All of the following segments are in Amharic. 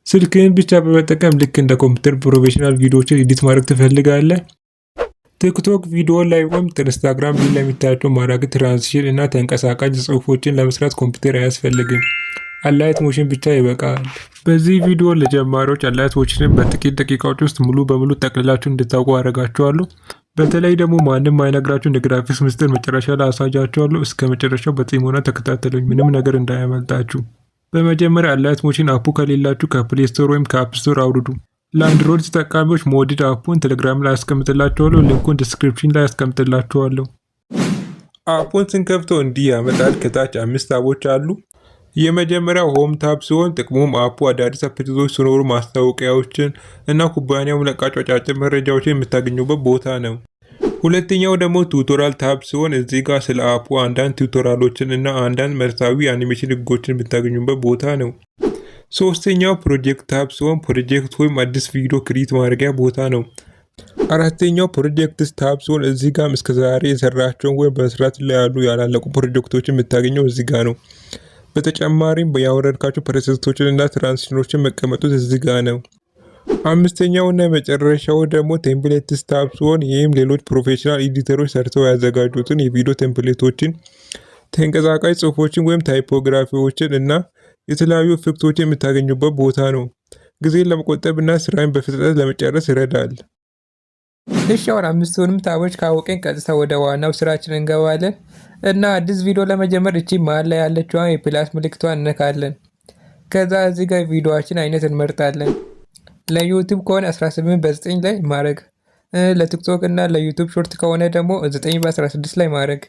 ስልክህን ብቻ በመጠቀም ልክ እንደ ኮምፒውተር ፕሮፌሽናል ቪዲዮዎችን ኤዲት ማድረግ ትፈልጋለህ? ቲክቶክ ቪዲዮ ላይ ወይም ኢንስታግራም ላይ የሚታያቸው ማራኪ ትራንዚሽን እና ተንቀሳቃሽ ጽሑፎችን ለመስራት ኮምፒውተር አያስፈልግም። አላይት ሞሽን ብቻ ይበቃል። በዚህ ቪዲዮ ለጀማሪዎች አላይት ሞሽንን በጥቂት ደቂቃዎች ውስጥ ሙሉ በሙሉ ጠቅልላችሁ እንድታውቁ አደርጋችኋለሁ። በተለይ ደግሞ ማንም አይነግራችሁን የግራፊክስ ምስጢር መጨረሻ ላይ አሳያችኋለሁ። እስከ መጨረሻው በጥሞና ተከታተሉኝ፣ ምንም ነገር እንዳያመልጣችሁ። በመጀመሪያ አላይት ሞሽን አፑ ከሌላችሁ ከፕሌይ ስቶር ወይም ከአፕ ስቶር አውርዱ። ለአንድሮይድ ተጠቃሚዎች ሞዲድ አፑን ቴሌግራም ላይ አስቀምጥላችኋለሁ። ሊንኩን ዲስክሪፕሽን ላይ አስቀምጥላችኋለሁ። አፑን ስንከፍተው እንዲህ ያመጣል። ከታች 5 ታቦች አሉ። የመጀመሪያው ሆም ታብ ሲሆን ጥቅሙም አፑ አዳዲስ አፕዴቶች ሲኖሩ ማስታወቂያዎችን እና ኩባንያው የሚለቃቸው አጫጭር መረጃዎችን የምታገኙበት ቦታ ነው። ሁለተኛው ደግሞ ቱቶሪያል ታብ ሲሆን እዚህ ጋር ስለ አፑ አንዳንድ ቱቶሪያሎችን እና አንዳንድ መሰረታዊ አኒሜሽን ህጎችን የምታገኙበት ቦታ ነው። ሶስተኛው ፕሮጀክት ታብ ሲሆን ፕሮጀክት ወይም አዲስ ቪዲዮ ክሪኤት ማድረጊያ ቦታ ነው። አራተኛው ፕሮጀክትስ ታብ ሲሆን እዚህ ጋር እስከዛሬ የሰራቸውን ወይም በመስራት ላይ ያሉ ያላለቁ ፕሮጀክቶችን የምታገኘው እዚህ ጋር ነው። በተጨማሪም ያወረድካቸው ፕሬሴቶችን እና ትራንዚሽኖችን መቀመጡት እዚህ ጋር ነው። አምስተኛው እና የመጨረሻው ደግሞ ቴምፕሌትስ ታብ ሲሆን ይህም ሌሎች ፕሮፌሽናል ኤዲተሮች ሰርተው ያዘጋጁትን የቪዲዮ ቴምፕሌቶችን፣ ተንቀሳቃሽ ጽሁፎችን ወይም ታይፖግራፊዎችን እና የተለያዩ ኢፌክቶችን የምታገኙበት ቦታ ነው። ጊዜን ለመቆጠብ እና ስራን በፍጥነት ለመጨረስ ይረዳል። እሺ አሁን አምስቱንም ታቦች ካወቀን ቀጥታ ወደ ዋናው ስራችን እንገባለን እና አዲስ ቪዲዮ ለመጀመር እቺ መሀል ላይ ያለችዋን የፕላስ ምልክቷን እነካለን። ከዛ እዚህ ጋር ቪዲዮአችን አይነት እንመርጣለን። ለዩቲዩብ ከሆነ 18 በ9 ላይ ማድረግ፣ ለቲክቶክ እና ለዩቲዩብ ሾርት ከሆነ ደግሞ 9 በ16 ላይ ማድረግ።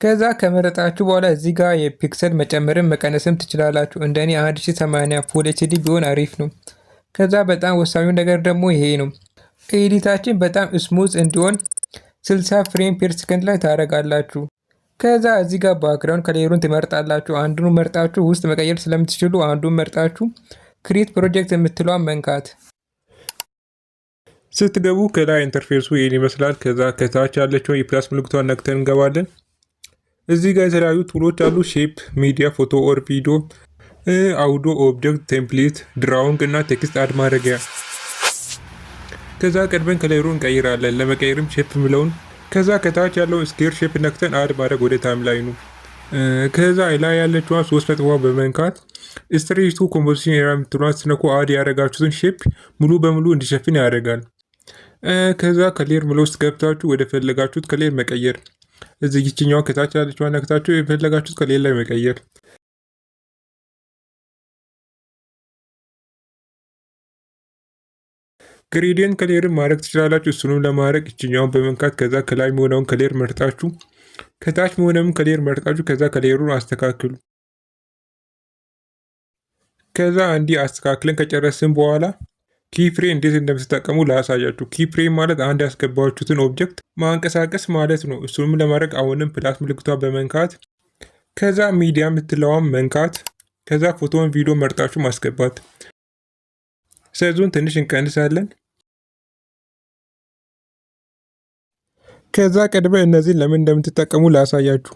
ከዛ ከመረጣችሁ በኋላ እዚህ ጋር የፒክሰል መጨመርም መቀነስም ትችላላችሁ። እንደኔ 1080 ፉል ኤችዲ ቢሆን አሪፍ ነው። ከዛ በጣም ወሳኙ ነገር ደግሞ ይሄ ነው። ኤዲታችን በጣም ስሙዝ እንዲሆን 60 ፍሬም ፐር ሰከንድ ላይ ታደርጋላችሁ። ከዛ እዚህ ጋር ባክግራውንድ ከሌሩን ትመርጣላችሁ። አንዱን መርጣችሁ ውስጥ መቀየር ስለምትችሉ አንዱን መርጣችሁ ክሪኤት ፕሮጀክት የምትለዋን መንካት። ስትገቡ ከላይ ኢንተርፌሱ ይህን ይመስላል። ከዛ ከታች ያለችውን የፕላስ ምልክቷን ነክተን እንገባለን። እዚህ ጋር የተለያዩ ቱሎች አሉ። ሼፕ፣ ሚዲያ፣ ፎቶ ኦር ቪዲዮ፣ አውዶ፣ ኦብጀክት፣ ቴምፕሌት፣ ድራውንግ እና ቴክስት አድ ማድረጊያ። ከዛ ቀድመን ከሌሩ እንቀይራለን። ለመቀየርም ሼፕ ምለውን ከዛ ከታች ያለው ስኬር ሼፕ ነክተን አድ ማድረግ ወደ ታይም ላይኑ። ከዛ ላይ ያለችዋን 3 ነጥቧ በመንካት ስትሬች ቱ ኮምፖዚሽን ኤራ የምትሏን ስትነኩ አድ ያደረጋችሁትን ሼፕ ሙሉ በሙሉ እንዲሸፍን ያደርጋል። ከዛ ከሌር ምሎ ውስጥ ገብታችሁ ወደ ፈለጋችሁት ከሌር መቀየር። እዚህ ይችኛዋ ከታች ያለችዋን ነክታችሁ የፈለጋችሁት ከሌር ላይ መቀየር። ግሬዲየንት ከሌርን ማድረግ ትችላላችሁ። እሱንም ለማድረግ እችኛውን በመንካት ከዛ ከላይ የሚሆነውን ከሌር መርጣችሁ ከታች የሚሆነውን ከሌር መርጣችሁ ከዛ ከሌሩን አስተካክሉ። ከዛ እንዲህ አስተካክለን ከጨረስን በኋላ ኪፍሬም እንዴት እንደምትጠቀሙ ላሳያችሁ። ኪፍሬም ማለት አንድ ያስገባችሁትን ኦብጀክት ማንቀሳቀስ ማለት ነው። እሱንም ለማድረግ አሁንም ፕላስ ምልክቷ በመንካት ከዛ ሚዲያ የምትለዋን መንካት ከዛ ፎቶን ቪዲዮ መርጣችሁ ማስገባት። ሳይዙን ትንሽ እንቀንሳለን። ከዛ ቀድመ እነዚህን ለምን እንደምትጠቀሙ ላሳያችሁ።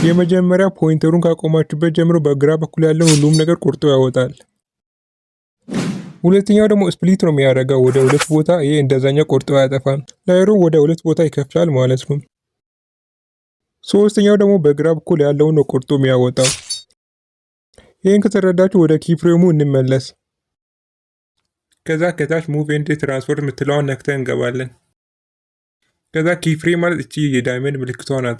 የመጀመሪያ ፖይንተሩን ካቆማችሁበት ጀምሮ በግራ በኩል ያለውን ሁሉም ነገር ቆርጦ ያወጣል። ሁለተኛው ደግሞ ስፕሊት ነው የሚያደርገው ወደ 2 ቦታ። ይሄ እንደዛኛው ቆርጦ ያጠፋል። ላይሩን ወደ 2 ቦታ ይከፍላል ማለት ነው። ሶስተኛው ደግሞ በግራ በኩል ያለውን ነው ቆርጦ የሚያወጣው። ይህን ከተረዳችሁ ወደ ኪፍሬሙ እንመለስ። ከዛ ከታች ሙቭ ኤንድ ትራንስፎርም የምትለዋን ነክተን እንገባለን። ከዛ ኪፍሬም ማለት እቺ የዳይመንድ ምልክቷ ናት።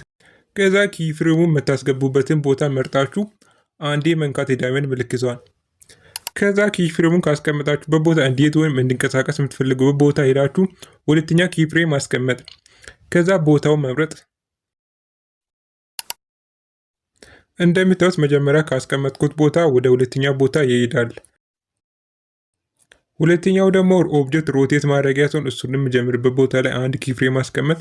ከዛ ኪፍሬሙን የምታስገቡበትን ቦታ መርጣችሁ አንዴ መንካት የዳይመንድ ምልክቷን። ከዛ ኪፍሬሙን ካስቀመጣችሁበት ቦታ እንዴት ወይም እንዲንቀሳቀስ የምትፈልጉበት ቦታ ሄዳችሁ ሁለተኛ ኪፍሬም ማስቀመጥ። ከዛ ቦታውን መምረጥ። እንደምታዩት መጀመሪያ ካስቀመጥኩት ቦታ ወደ ሁለተኛ ቦታ ይሄዳል። ሁለተኛው ደግሞ ኦብጀክት ሮቴት ማድረጊያ ሲሆን እሱንም የምጀምርበት ቦታ ላይ አንድ ኪፍሬም ማስቀመጥ።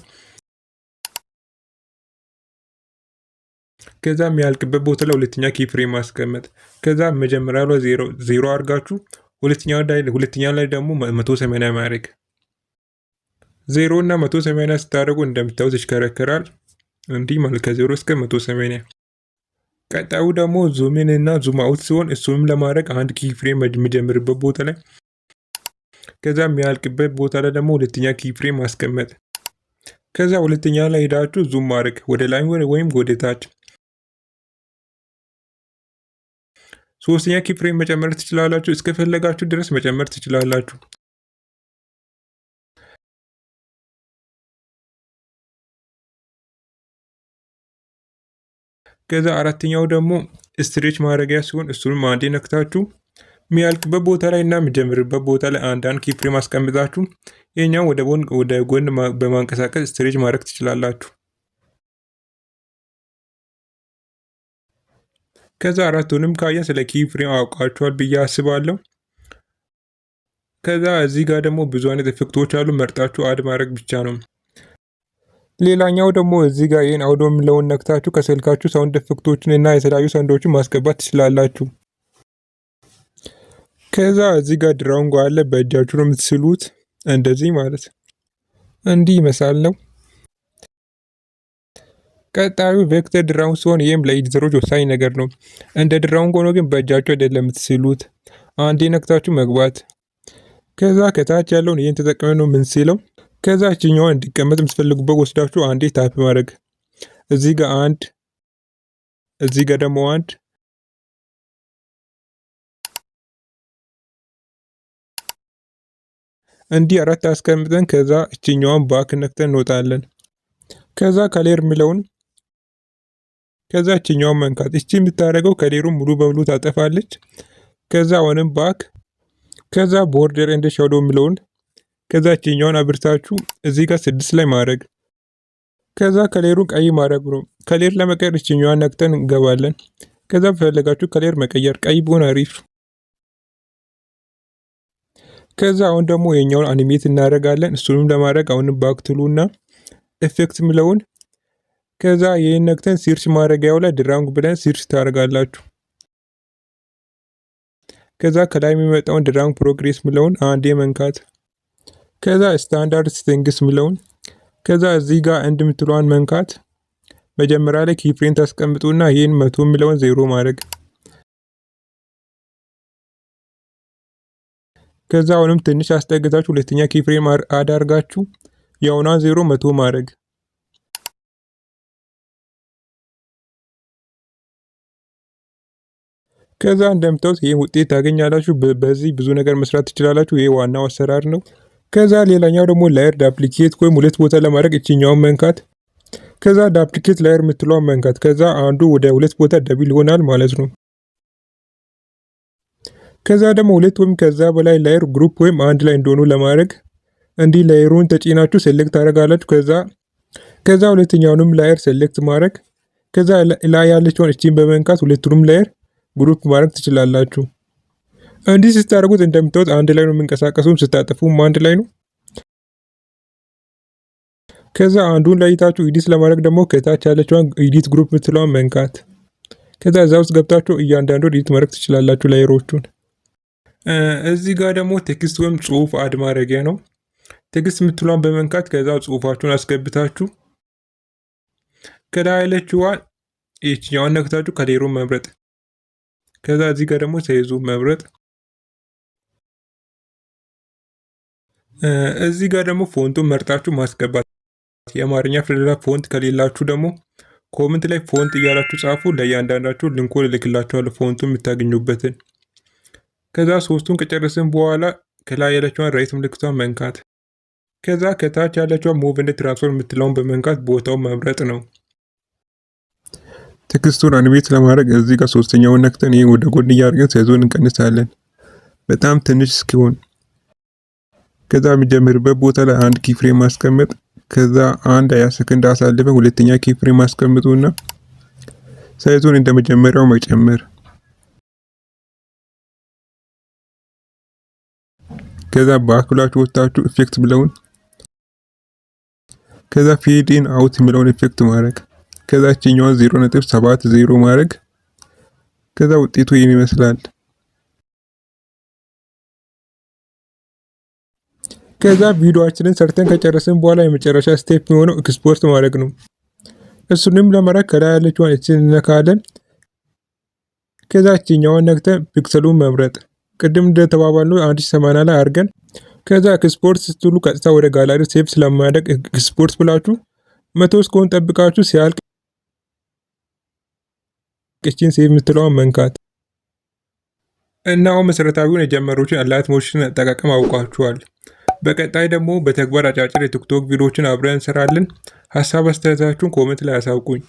ከዛ የሚያልቅበት ቦታ ላይ ሁለተኛ ኪፍሬም ማስቀመጥ። ከዛ መጀመሪያ ላይ 0 አድርጋችሁ ሁለተኛ ላይ ደግሞ 180 ማድረግ። 0 እና 180 ስታደርጉ እንደምታዩት ይሽከረከራል። እንዲህ ማለት ከ0 እስከ 180 ቀጣዩ ደግሞ ዙም ኢን እና ዙም አውት ሲሆን እሱንም ለማድረግ አንድ ኪ ፍሬም የሚጀምርበት ቦታ ላይ ከዛ የሚያልቅበት ቦታ ላይ ደግሞ ሁለተኛ ኪ ፍሬም ማስቀመጥ። ከዛ ሁለተኛ ላይ ሄዳችሁ ዙም ማድረግ ወደ ላይ ወይም ወደ ታች። ሶስተኛ ኪ ፍሬም መጨመር ትችላላችሁ። እስከፈለጋችሁ ድረስ መጨመር ትችላላችሁ። ከዛ አራተኛው ደግሞ ስትሬች ማድረጊያ ሲሆን እሱንም አንዴ ነክታችሁ የሚያልቅበት ቦታ ላይ እና የሚጀምርበት ቦታ ላይ አንዳንድ ኪ ፍሬም አስቀምጣችሁ ይሄኛው ወደ ጎን በማንቀሳቀስ ስትሬች ማድረግ ትችላላችሁ። ከዛ አራቱንም ካየን ስለ ኪ ፍሬም አውቃችኋል ብዬ አስባለሁ። ከዛ እዚህ ጋር ደግሞ ብዙ አይነት ኢፌክቶች አሉ። መርጣችሁ አድ ማድረግ ብቻ ነው። ሌላኛው ደግሞ እዚህ ጋር ይህን አውዶ የሚለውን ነክታችሁ ከስልካችሁ ሳውንድ ኢፌክቶችን እና የተለያዩ ሳውንዶችን ማስገባት ትችላላችሁ። ከዛ እዚህ ጋር ድራውንግ አለ። በእጃችሁ ነው የምትስሉት እንደዚህ ማለት እንዲህ ይመስላል ነው። ቀጣዩ ቬክተር ድራውንግ ሲሆን ይህም ለኤዲተሮች ወሳኝ ነገር ነው። እንደ ድራውንግ ሆኖ ግን በእጃችሁ አይደለም የምትስሉት። አንዴ ነክታችሁ መግባት። ከዛ ከታች ያለውን ይህን ተጠቅመን ነው የምንስለው። ከዛ እችኛዋ እንዲቀመጥ የምትፈልጉበት ወስዳችሁ አንዴ ታፕ ማድረግ። እዚህ ጋር አንድ፣ እዚህ ጋር ደግሞ አንድ፣ እንዲህ አራት አስቀምጠን ከዛ እችኛዋን ባክ ነክተን እንወጣለን። ከዛ ከሌር የሚለውን ከዛ እችኛዋን መንካት። እቺ የምታደርገው ከሌሩን ሙሉ በሙሉ ታጠፋለች። ከዛ አሁንም ባክ። ከዛ ቦርደር ኤንድ ሻዶ የሚለውን ከዛ እችኛዋን አብርታችሁ እዚህ ጋር 6 ላይ ማድረግ። ከዛ ከሌሩን ቀይ ማድረግ ነው። ከሌር ለመቀየር እችኛዋን ነክተን እንገባለን። ከዛ በፈለጋችሁ ከሌር መቀየር ቀይ ቢሆን አሪፍ። ከዛ አሁን ደግሞ የኛውን አኒሜት እናደርጋለን። እሱንም ለማድረግ አሁንም ባክ ትሉና ኢፌክት የሚለውን ከዛ ይህን ነክተን ሲርች ማድረጊያው ላይ ድራንግ ብለን ሲርች ታደርጋላችሁ። ከዛ ከላይ የሚመጣውን ድራንግ ፕሮግሬስ የሚለውን አንዴ መንካት። ከዛ ስታንዳርድ ሴቲንግስ የሚለውን ከዛ እዚህ ጋር እንድ የምትለዋን መንካት። መጀመሪያ ላይ ኪፍሬም ታስቀምጡና ይህን 100 የሚለውን 0 ማድረግ። ከዛ አሁንም ትንሽ አስጠግታችሁ ሁለተኛ ኪፍሬም አዳርጋችሁ የአሁኗን 0 100 ማድረግ። ከዛ እንደምታዩት ይሄን ውጤት ታገኛላችሁ። በዚህ ብዙ ነገር መስራት ትችላላችሁ። ይሄ ዋናው አሰራር ነው። ከዛ ሌላኛው ደግሞ ላየር ዳፕሊኬት ወይም ሁለት ቦታ ለማድረግ እችኛውን መንካት። ከዛ ዳፕሊኬት ላየር የምትለውን መንካት። ከዛ አንዱ ወደ ሁለት ቦታ ደብል ይሆናል ማለት ነው። ከዛ ደግሞ ሁለት ወይም ከዛ በላይ ላየር ግሩፕ ወይም አንድ ላይ እንደሆኑ ለማድረግ እንዲህ ላየሩን ተጭናችሁ ሴሌክት ታደርጋላችሁ። ከዛ ሁለተኛውንም ላየር ሴሌክት ማድረግ። ከዛ ላይ ያለችውን እቺን በመንካት ሁለቱንም ላየር ግሩፕ ማድረግ ትችላላችሁ። እንዲህ ስታደርጉት እንደምታዩት አንድ ላይ ነው የሚንቀሳቀሱም፣ ስታጠፉም አንድ ላይ ነው። ከዛ አንዱን ለይታችሁ ኤዲት ለማድረግ ደግሞ ከታች ያለችውን ኤዲት ግሩፕ የምትለዋን መንካት። ከዛ እዛ ውስጥ ገብታችሁ እያንዳንዱን ኤዲት ማድረግ ትችላላችሁ ላየሮቹን። እዚህ ጋር ደግሞ ቴክስት ወይም ጽሁፍ አድ ማድረጊያ ነው። ቴክስት የምትለዋን በመንካት ከዛ ጽሁፋችሁን አስገብታችሁ ከላይ ያለችዋን ይህችኛዋን ነክታችሁ ከሌሩን መምረጥ። ከዛ እዚህ ጋር ደግሞ ሳይዙ መምረጥ። እዚህ ጋር ደግሞ ፎንቱን መርጣችሁ ማስገባት። የአማርኛ ፊደላት ፎንት ከሌላችሁ ደግሞ ኮመንት ላይ ፎንት እያላችሁ ጻፉ። ለእያንዳንዳችሁ ሊንኩን እልክላችኋለሁ ፎንቱን የምታገኙበትን። ከዛ ሶስቱን ከጨረስን በኋላ ከላይ ያለችዋን ራይት ምልክቷን መንካት። ከዛ ከታች ያለችዋን ሙቭ ኤንድ ትራንስፎርም የምትለውን በመንካት ቦታውን መምረጥ ነው። ቴክስቱን አኒሜት ለማድረግ እዚህ ጋር ሶስተኛውን ነክተን ይሄን ወደ ጎን እያደረግን ሳይዙን እንቀንሳለን በጣም ትንሽ እስኪሆን። ከዛ የሚጀምርበት ቦታ ላይ አንድ ኪፍሬም ማስቀመጥ። ከዛ አንድ 20 ሰከንድ አሳልፈ ሁለተኛ ኪፍሬም ማስቀምጡና ሳይዙን እንደመጀመሪያው መጨመር። ከዛ ባክላችሁ ወጣችሁ ኢፌክት ብለውን ከዛ ፌድ ኢን አውት የሚለውን ኢፌክት ማድረግ። ከዛ እችኛዋን 0.70 ማድረግ። ከዛ ውጤቱ ይህን ይመስላል። ከዛ ቪዲዮአችንን ሰርተን ከጨረስን በኋላ የመጨረሻ ስቴፕ የሆነው ኤክስፖርት ማድረግ ነው። እሱንም ለማድረግ ከላይ ያለችዋን እችን እንነካለን። ከዛችኛውን ነክተን ፒክሰሉን መምረጥ ቅድም እንደተባባልነው 1080 ላይ አድርገን ከዛ ኤክስፖርት ስትሉ ቀጥታ ወደ ጋላሪ ሴቭ ስለማያደርግ ኤክስፖርት ብላችሁ 100 እስከሆን ጠብቃችሁ ሲያልቅ እቺን ሴቭ የምትለዋን መንካት እና አሁን መሰረታዊውን የጀመሩትን ላይት ሞሽን አጠቃቀም አውቃችኋል። በቀጣይ ደግሞ በተግባር አጫጭር የቲክቶክ ቪዲዮዎችን አብረን እንሰራለን። ሀሳብ አስተያየታችሁን ኮሜንት ላይ አሳውቁኝ።